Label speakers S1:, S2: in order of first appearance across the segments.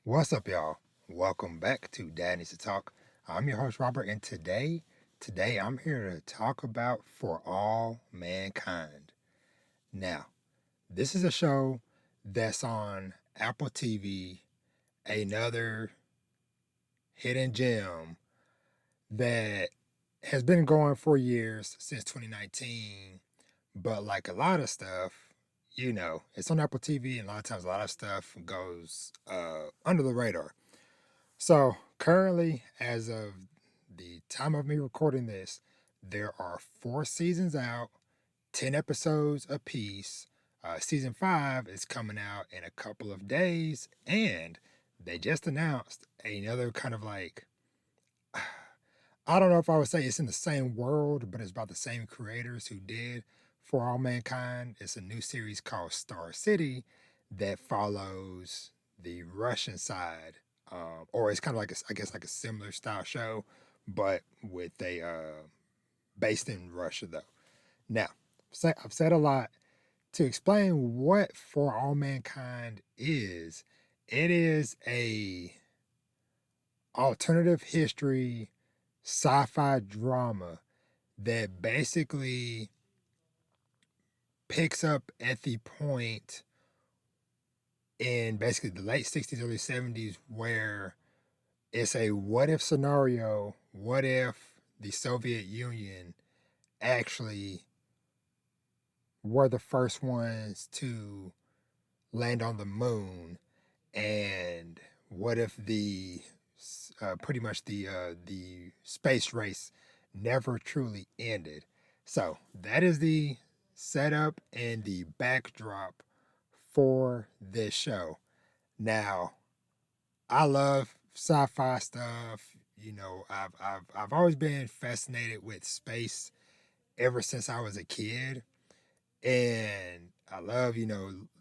S1: What's up, y'all? Welcome back to Dad Needs to Talk. I'm your host, Robert, and today I'm here to talk about For All Mankind. Now, this is a show that's on Apple TV, another hidden gem that has been going for years since 2019. But like a lot of stuff, it's on Apple TV, and a lot of times a lot of stuff goes under the radar. So currently, as of the time of me recording this, there are 4 seasons out, 10 episodes apiece. Season 5 is coming out in a couple of days, and they just announced another kind of like, I don't know if I would say it's in the same world, but it's about the same creators who did For All Mankind. It's a new series called Star City that follows the Russian side, or it's kind of like I guess like a similar style show, but with a based in Russia though. Now, I've said a lot to explain what For All Mankind is. It is a alternative history sci-fi drama that basically picks up at the point in basically the late 60s, early 70s, where it's a what if scenario. What if the Soviet Union actually were the first ones to land on the moon? And what if the pretty much the space race never truly ended? So that is the setup and the backdrop for this show. Now, I love sci-fi stuff. I've always been fascinated with space ever since I was a kid, and I love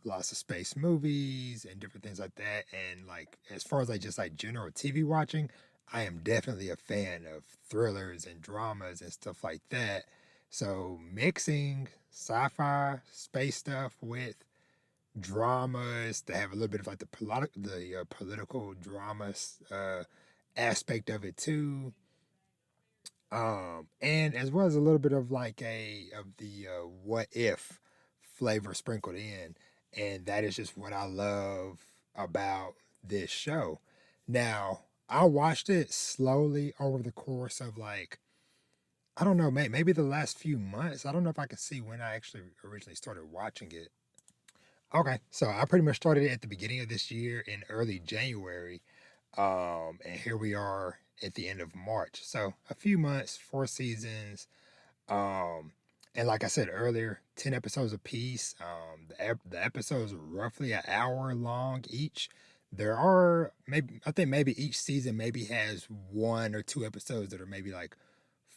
S1: lots of space movies and different things like that. And like as far as like just like general TV watching, I am definitely a fan of thrillers and dramas and stuff like that. So mixing sci-fi space stuff with dramas to have a little bit of like the political dramas aspect of it too, and as well as a little bit of like a of the what if flavor sprinkled in, and that is just what I love about this show. Now, I watched it slowly over the course of like, I don't know, maybe the last few months. I don't know if I can see when I actually originally started watching it. Okay, so I pretty much started it at the beginning of this year in early January, and here we are at the end of March. So a few months, 4 seasons, um, and like I said earlier, 10 episodes apiece. The episodes are roughly an hour long each. There are maybe I think maybe each season maybe has 1 or 2 episodes that are maybe like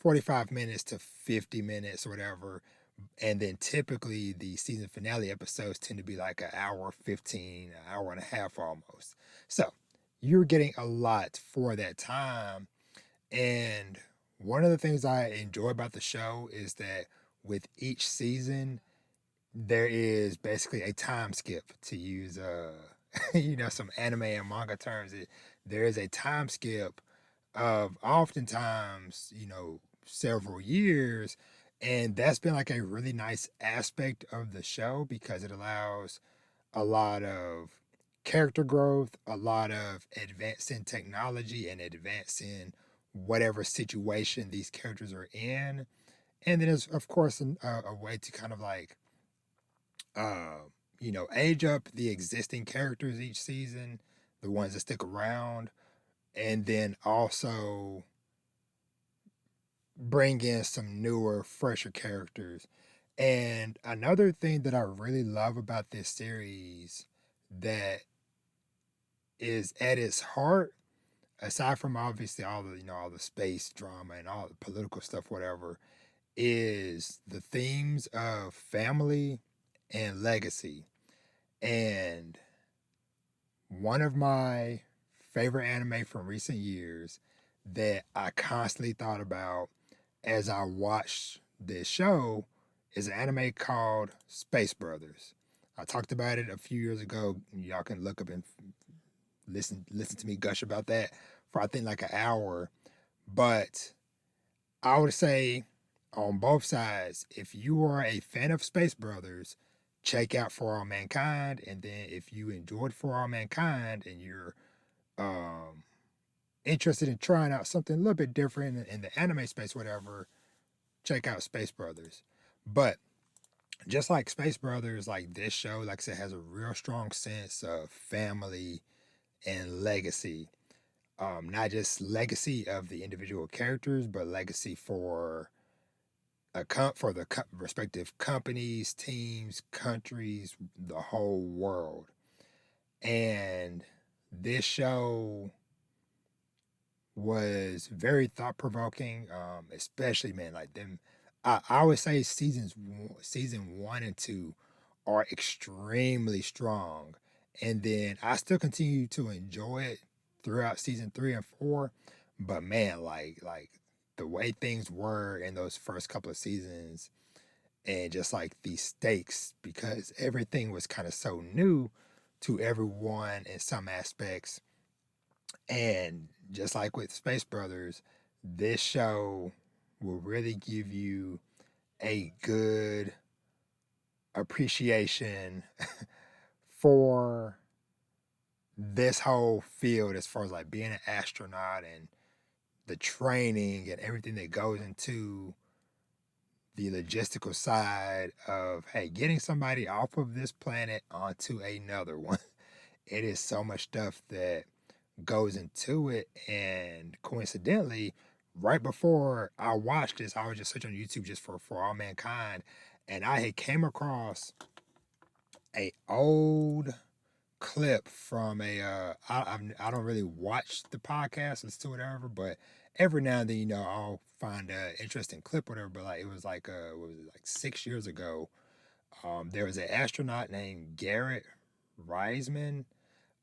S1: 45 minutes to 50 minutes or whatever, and then typically the season finale episodes tend to be like an hour 15, an hour and a half almost. So you're getting a lot for that time. And one of the things I enjoy about the show is that with each season, there is basically a time skip, to use some anime and manga terms. There is a time skip of oftentimes, several years. And that's been like a really nice aspect of the show because it allows a lot of character growth, a lot of advancing technology and advancing whatever situation these characters are in. And then there's, of course, a way to kind of like, uh, age up the existing characters each season, the ones that stick around, and then also bring in some newer, fresher characters. And another thing that I really love about this series that is at its heart, aside from obviously all the space drama and all the political stuff, whatever, is the themes of family and legacy. And one of my favorite anime from recent years that I constantly thought about as I watched this show is an anime called Space Brothers. I talked about it a few years ago. Y'all can look up and listen to me gush about that for I think like an hour. But I would say on both sides, if you are a fan of Space Brothers, check out For All Mankind. And then if you enjoyed For All Mankind and you're um, interested in trying out something a little bit different in the anime space, whatever, check out Space Brothers. But just like Space Brothers, like this show, like I said, has a real strong sense of family and legacy. Not just legacy of the individual characters, but legacy for for the respective companies, teams, countries, the whole world. And this show was very thought provoking, especially man, like them. I would say season 1 and 2 are extremely strong, and then I still continue to enjoy it throughout season 3 and 4. But man, like the way things were in those first couple of seasons, and just like the stakes, because everything was kind of so new to everyone in some aspects, and just like with Space Brothers, this show will really give you a good appreciation for this whole field as far as like being an astronaut and the training and everything that goes into the logistical side of hey getting somebody off of this planet onto another one. It is so much stuff that goes into it. And coincidentally, right before I watched this, I was just searching on YouTube just for All Mankind, and I had came across a old clip from I don't really watch the podcast, listen to whatever, but every now and then I'll find an interesting clip, whatever. But like it was like what was it, like 6 years ago? There was an astronaut named Garrett Reisman,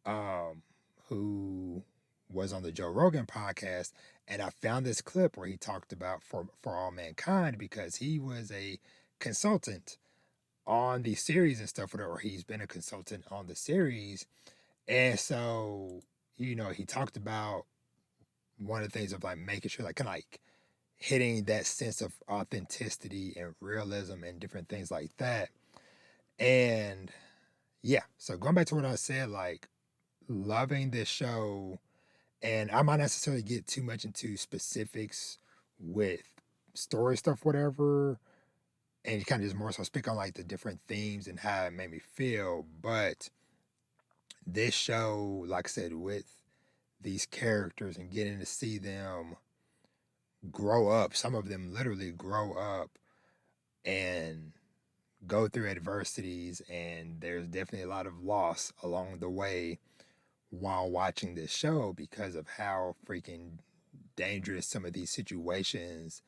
S1: um, who was on the Joe Rogan podcast, and I found this clip where he talked about for All Mankind because he was a consultant on the series and stuff, whatever. He's been a consultant on the series, and so he talked about one of the things of like making sure like kind of like hitting that sense of authenticity and realism and different things like that. And yeah, so going back to what I said, like loving this show, and I might not necessarily get too much into specifics with story stuff, whatever, and kind of just more so speak on like the different themes and how it made me feel. But this show, like I said, with these characters and getting to see them grow up, some of them literally grow up and go through adversities, and there's definitely a lot of loss along the way while watching this show because of how freaking dangerous some of these situations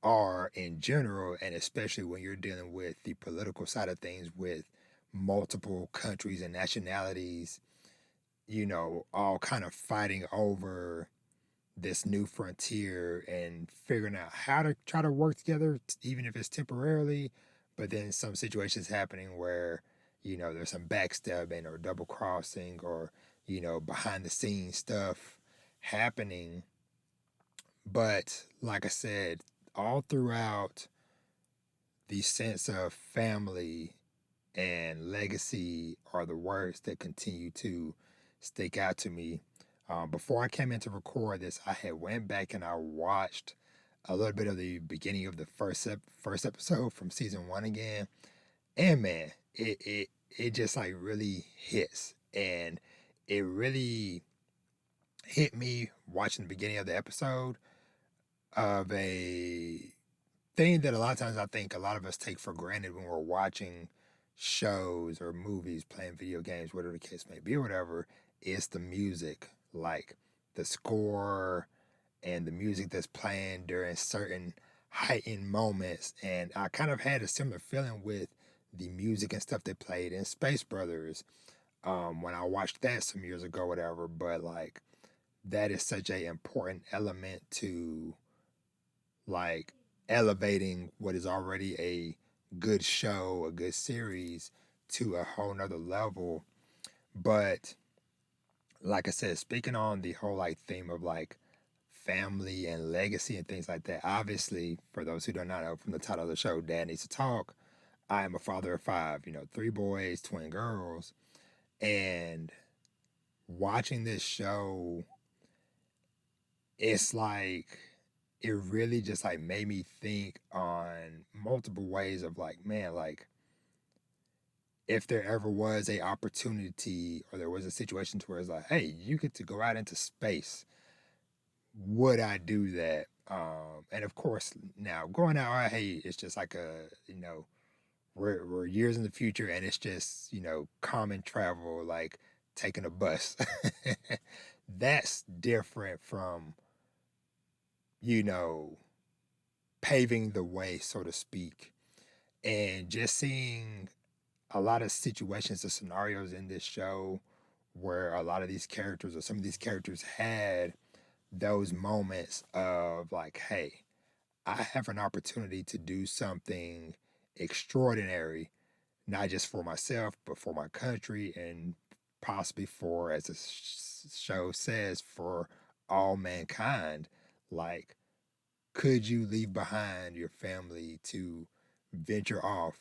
S1: are in general, and especially when you're dealing with the political side of things with multiple countries and nationalities, all kind of fighting over this new frontier and figuring out how to try to work together, even if it's temporarily. But then some situations happening where, there's some backstabbing or double crossing or, behind the scenes stuff happening. But like I said, all throughout, the sense of family and legacy are the words that continue to stick out to me. Before I came in to record this, I had went back and I watched a little bit of the beginning of the first episode from season 1 again, and man, it just like really hits, and it really hit me watching the beginning of the episode of a thing that a lot of times I think a lot of us take for granted when we're watching shows or movies, playing video games, whatever the case may be, or whatever, is the music. Like the score and the music that's playing during certain heightened moments. And I kind of had a similar feeling with the music and stuff they played in Space Brothers when I watched that some years ago, whatever. But like that is such a important element to like elevating what is already a good show, a good series to a whole nother level. But like I said, speaking on the whole like theme of like family and legacy and things like that. Obviously, for those who do not know from the title of the show, Dad Needs to Talk. I am a father of five, three boys, twin girls, and watching this show, it's like it really just like made me think on multiple ways of like, man, like if there ever was a opportunity or there was a situation to where it's like, hey, you get to go out into space, would I do that? And of course, now going out, hey, it's just like we're years in the future, and it's just common travel, like taking a bus. That's different from you know paving the way, so to speak, and just seeing a lot of situations and scenarios in this show where a lot of these characters or some of these characters had those moments of like, hey, I have an opportunity to do something extraordinary, not just for myself, but for my country and possibly for, as the show says, for all mankind. Like, could you leave behind your family to venture off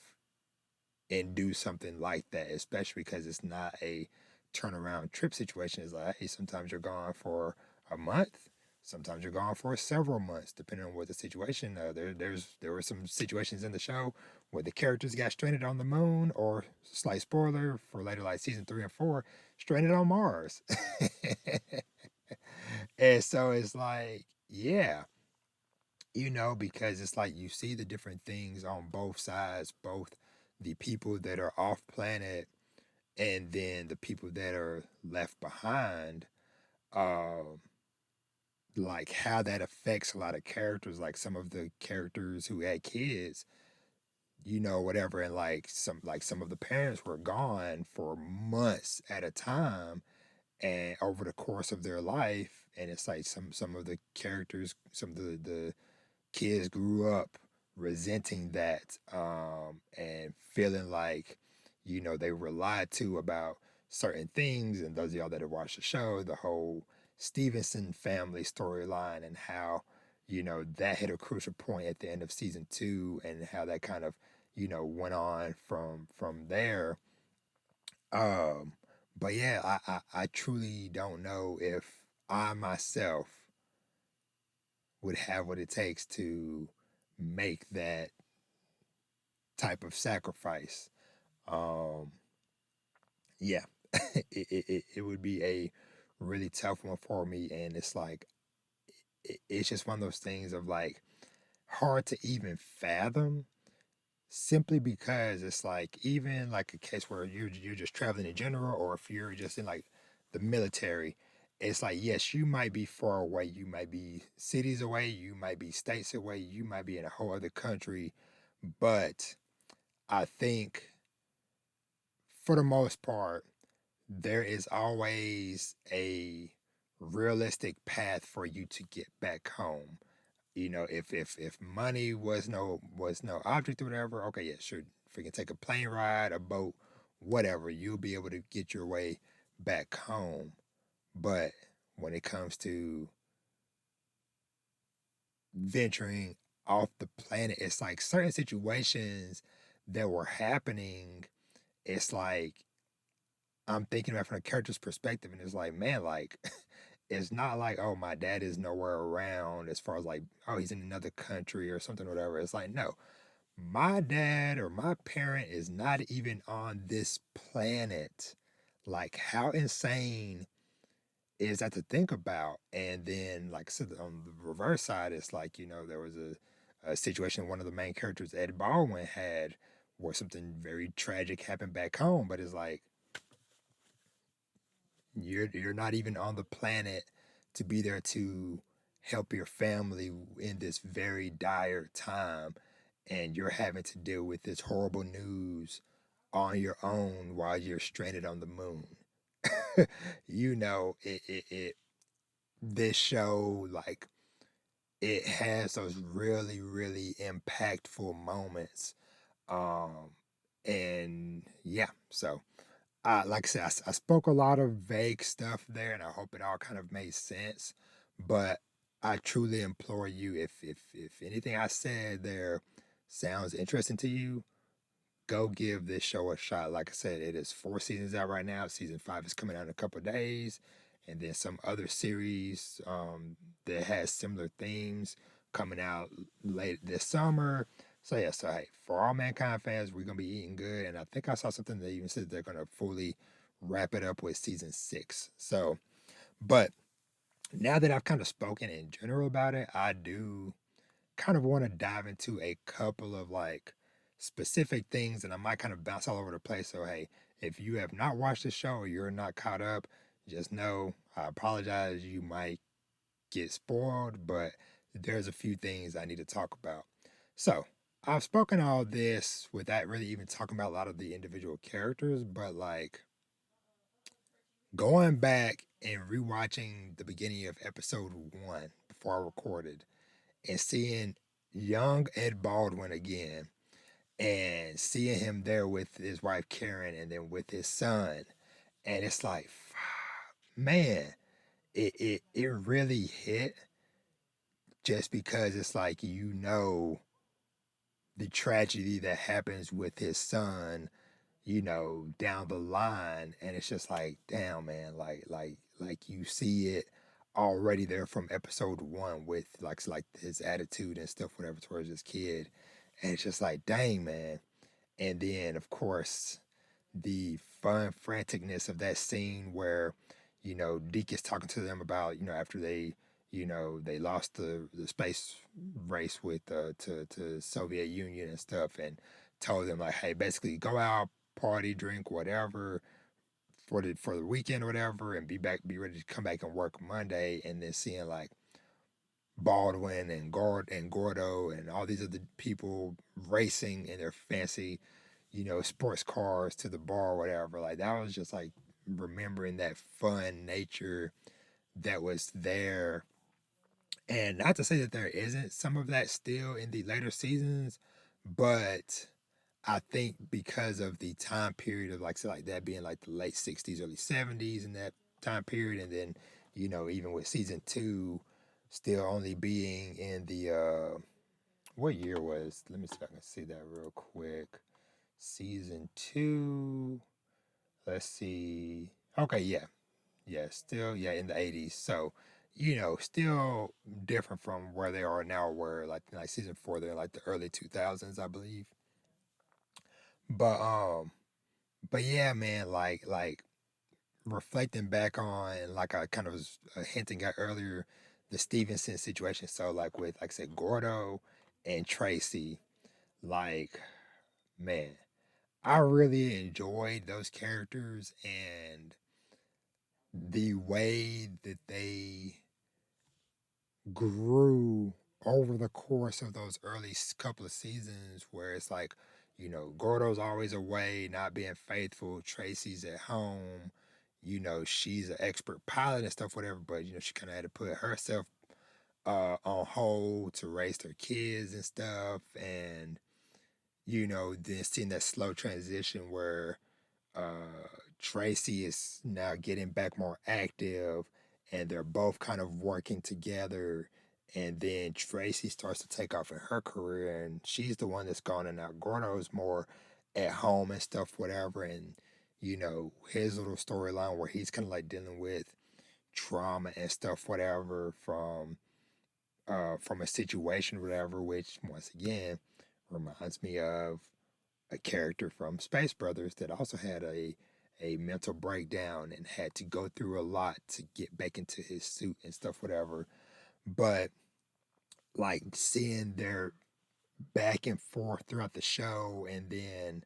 S1: and do something like that, especially because it's not a turnaround trip situation? It's like, hey, sometimes you're gone for a month, sometimes you're gone for several months, depending on what the situation. There were some situations in the show where the characters got stranded on the moon, or slight spoiler for later, like season 3 and 4, stranded on Mars. And so it's like, yeah, because it's like you see the different things on both sides, both the people that are off planet and then the people that are left behind, um, like how that affects a lot of characters, like some of the characters who had kids, whatever, and like some of the parents were gone for months at a time and over the course of their life, and it's like some of the characters, some of the kids grew up resenting that, and feeling like they were lied to about certain things. And those of y'all that have watched the show, the whole Stevenson family storyline, and how that hit a crucial point at the end of season 2, and how that kind of went on from there. um but yeah, I truly don't know if I myself would have what it takes to make that type of sacrifice. Um, yeah, it would be a really tough one for me, and it's like it's just one of those things of like hard to even fathom, simply because it's like even like a case where you're just traveling in general, or if you're just in like the military. It's like, yes, you might be far away, you might be cities away, you might be states away, you might be in a whole other country, but I think for the most part, there is always a realistic path for you to get back home. If money was no object or whatever, okay, yeah, sure. If you can take a plane ride, a boat, whatever, you'll be able to get your way back home. But when it comes to venturing off the planet, it's like certain situations that were happening. It's like I'm thinking about it from a character's perspective, and it's like, man, like it's not like, oh, my dad is nowhere around, as far as like, oh, he's in another country or something or whatever. It's like, no, my dad or my parent is not even on this planet. Like, how insane is that to think about? And then, like I said, on the reverse side, it's like, there was a situation one of the main characters, Ed Baldwin, had, where something very tragic happened back home, but it's like, you're not even on the planet to be there to help your family in this very dire time, and you're having to deal with this horrible news on your own while you're stranded on the moon. It this show, like, it has those really really impactful moments. um and yeah, so like I said, I spoke a lot of vague stuff there, and I hope it all kind of made sense. But I truly implore you, if anything I said there sounds interesting to you, go give this show a shot. Like I said, it is 4 seasons out right now. Season 5 is coming out in a couple of days, and then some other series that has similar themes coming out late this summer. So yeah, so hey, for all Mankind fans, we're gonna be eating good, and I think I saw something that even said they're gonna fully wrap it up with season 6. So, but now that I've kind of spoken in general about it, I do kind of want to dive into a couple of like specific things, and I might kind of bounce all over the place. So hey, if you have not watched the show or you're not caught up, just know I apologize. You might get spoiled, but there's a few things I need to talk about. So I've spoken all this without really even talking about a lot of the individual characters, but like going back and rewatching the beginning of episode 1 before I recorded and seeing young Ed Baldwin again and seeing him there with his wife Karen and then with his son. And it's like, man, it really hit just because it's like, the tragedy that happens with his son, down the line. And it's just like, damn, man, like you see it already there from episode 1 with like his attitude and stuff, whatever, towards his kid. And it's just like, dang, man. And then, of course, the fun franticness of that scene where, Deke is talking to them about, after they lost the space race with to Soviet Union and stuff, and told them like, hey, basically go out, party, drink, whatever for the weekend or whatever, and be ready to come back and work Monday, and then seeing like Baldwin and Gordo and all these other people racing in their fancy, sports cars to the bar or whatever. Like that was just like remembering that fun nature that was there. And not to say that there isn't some of that still in the later seasons, but I think because of the time period of like, say like that being like the late 60s, early 70s in that time period, and then, even with season 2 still only being in the what year was, let me see if I can see that real quick. Season 2, let's see. Okay, yeah. Yeah, still, yeah, in the 80s. So, still different from where they are now, where like season 4, they're in like the early 2000s, I believe. But but yeah, man, like reflecting back on, like I kind of was hinting at earlier, the Stevenson situation. So like with, like I said, Gordo and Tracy, like, man, I really enjoyed those characters and the way that they grew over the course of those early couple of seasons, where it's like, Gordo's always away, not being faithful. Tracy's at home. She's an expert pilot and stuff, whatever, but, she kind of had to put herself on hold to raise her kids and stuff. And, then seeing that slow transition where Tracy is now getting back more active, and they're both kind of working together. And then Tracy starts to take off in her career, and she's the one that's gone. And now Gordo's more at home and stuff, whatever. And his little storyline where he's kind of like dealing with trauma and stuff, whatever, from a situation, whatever. Which once again reminds me of a character from Space Brothers that also had a mental breakdown and had to go through a lot to get back into his suit and stuff, whatever. But like seeing their back and forth throughout the show, and then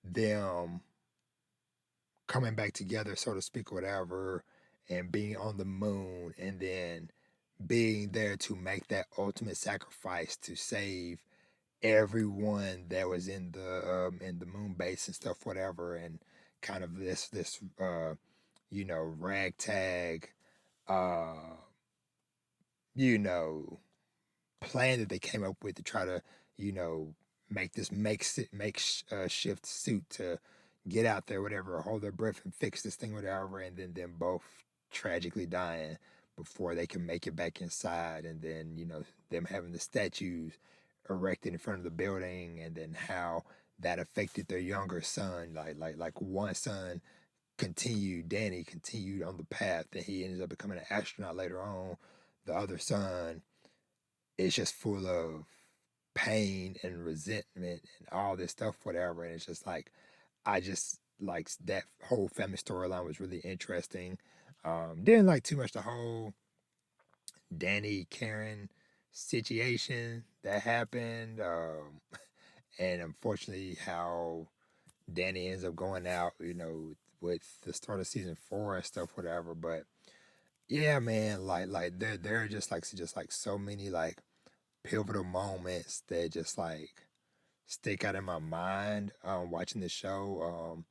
S1: them coming back together, so to speak, whatever, and being on the moon, and then being there to make that ultimate sacrifice to save everyone that was in the moon base and stuff, whatever, and kind of this ragtag uh you know plan that they came up with to try to you know make this make shift suit to get out there, whatever, hold their breath and fix this thing, whatever, and then them both tragically dying before they can make it back inside, and then them having the statues erected in front of the building, and then how that affected their younger son. Like one son Danny continued on the path, and he ended up becoming an astronaut later on. The other son is just full of pain and resentment and all this stuff, whatever. And it's just like I just like that whole family storyline was really interesting. Didn't like too much the whole Danny Karen situation that happened, and unfortunately how Danny ends up going out, with the start of season 4 and stuff, whatever. But yeah, man, like there are just like so many like pivotal moments that just like stick out in my mind watching the show.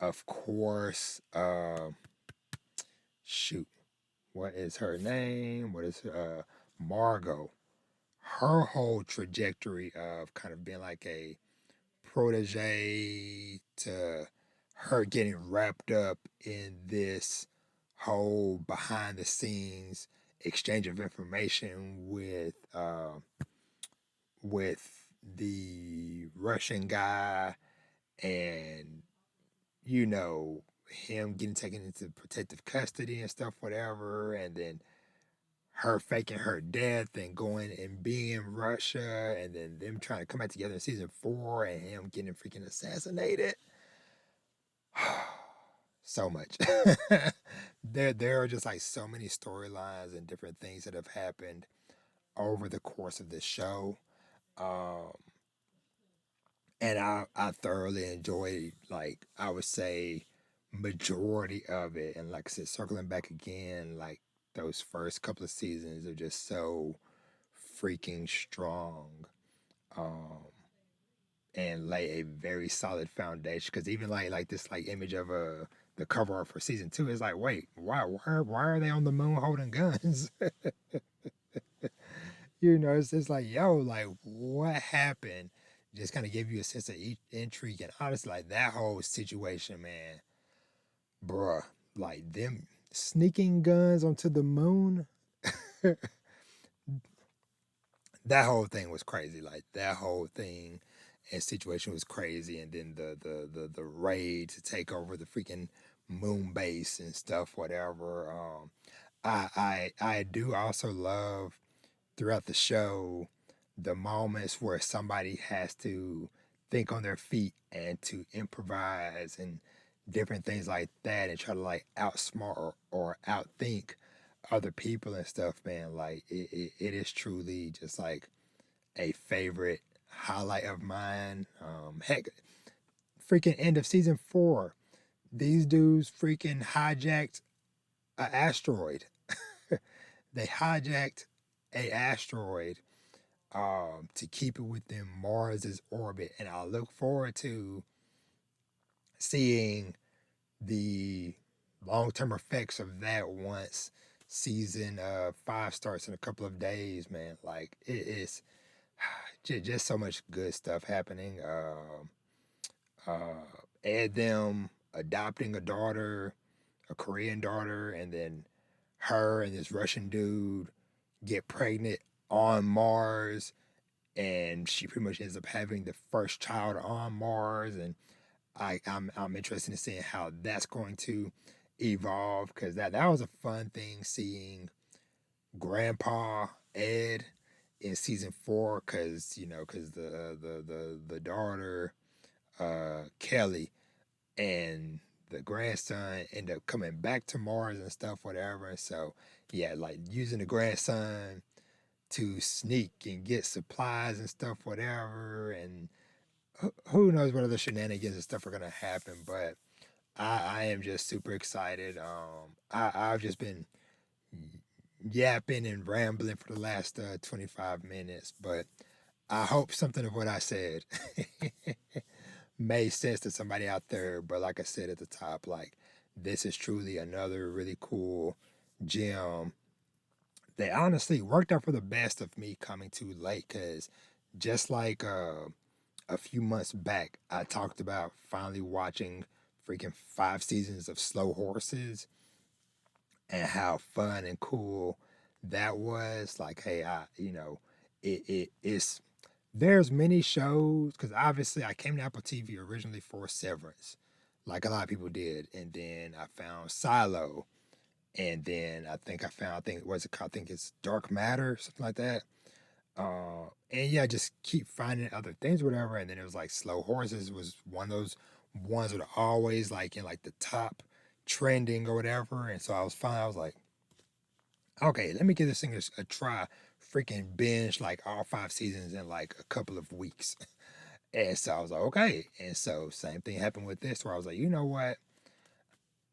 S1: Of course, shoot, what is her name? What is Margot? Her whole trajectory of kind of being like a protege to her getting wrapped up in this whole behind the scenes exchange of information with the Russian guy, and you know him getting taken into protective custody and stuff, whatever, and then her faking her death and going and being in Russia, and then them trying to come back together in season 4, and him getting freaking assassinated. So much. There are just like so many storylines and different things that have happened over the course of this show. Um, and I thoroughly enjoyed, like I would say, majority of it. And like I said, circling back again, like those first couple of seasons are just so freaking strong, um, and lay a very solid foundation. Because even like this like image of the cover art for season 2 is like, wait, why are they on the moon holding guns? It's just like, yo, like what happened? Just kind of give you a sense of intrigue, and honestly, like that whole situation, man, bruh, like them sneaking guns onto the moon. That whole thing was crazy. Like that whole thing and situation was crazy. And then the raid to take over the freaking moon base and stuff, whatever. I do also love throughout the show the moments where somebody has to think on their feet and to improvise and different things like that, and try to like outsmart or outthink other people and stuff, man. Like it is truly just like a favorite highlight of mine. Heck, freaking end of season 4, these dudes freaking hijacked an asteroid. They hijacked a asteroid to keep it within Mars's orbit, and I look forward to seeing the long-term effects of that once season 5 starts in a couple of days, man. Like it is just so much good stuff happening. Add them adopting a daughter, a Korean daughter, and then her and this Russian dude get pregnant on Mars, and she pretty much ends up having the first child on Mars. And I'm interested in seeing how that's going to evolve, because that was a fun thing seeing Grandpa Ed in season 4, because the daughter Kelly and the grandson end up coming back to Mars and stuff, whatever. So yeah, like using the grandson to sneak and get supplies and stuff, whatever, and who knows what other shenanigans and stuff are gonna happen. But I am just super excited. I've just been yapping and rambling for the last 25 minutes, but I hope something of what I said made sense to somebody out there. But like I said at the top, like this is truly another really cool gem that honestly worked out for the best of me coming too late. Because just like a few months back, I talked about finally watching freaking 5 seasons of Slow Horses and how fun and cool that was. Like, hey, it's there's many shows because obviously I came to Apple TV originally for Severance, like a lot of people did, and then I found Silo, and then I think what's it called? I think it's Dark Matter, something like that. And yeah, just keep finding other things, whatever. And then it was like Slow Horses was one of those ones that are always like in like the top trending or whatever. And so I was fine. I was like, okay, let me give this thing a try. Freaking binge like all 5 seasons in like a couple of weeks. And so I was like, okay. And so same thing happened with this where I was like, you know what?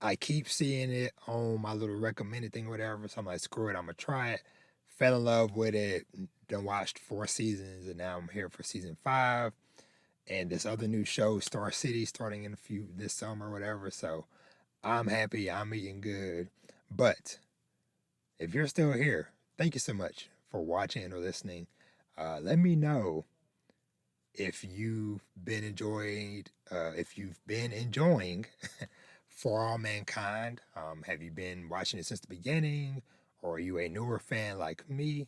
S1: I keep seeing it on my little recommended thing or whatever. So I'm like, screw it, I'm gonna try it. Fell in love with it. Done watched 4 seasons and now I'm here for season 5. And this other new show, Star City, starting in a few this summer or whatever. So I'm happy, I'm eating good. But if you're still here, thank you so much for watching or listening. Let me know if you've been enjoying For All Mankind. Have you been watching it since the beginning, or are you a newer fan like me?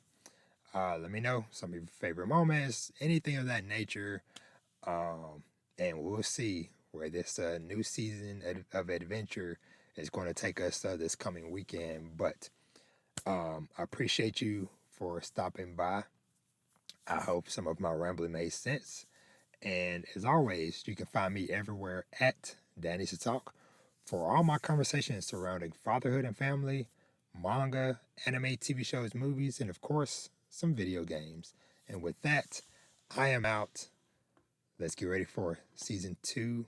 S1: Let me know some of your favorite moments, anything of that nature, and we'll see where this new season of adventure is going to take us this coming weekend. But I appreciate you for stopping by. I hope some of my rambling made sense. And as always, you can find me everywhere at Danny to Talk for all my conversations surrounding fatherhood and family, manga, anime, TV shows, movies, and of course, some video games. And with that, I am out. Let's get ready for season 2.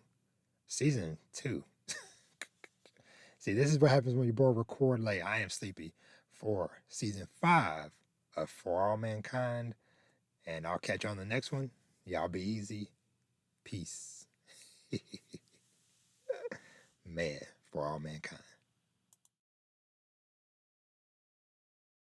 S1: Season 2. See, this is what happens when you both record late. I am sleepy for season 5 of For All Mankind. And I'll catch you on the next one. Y'all be easy. Peace. Man, For All Mankind.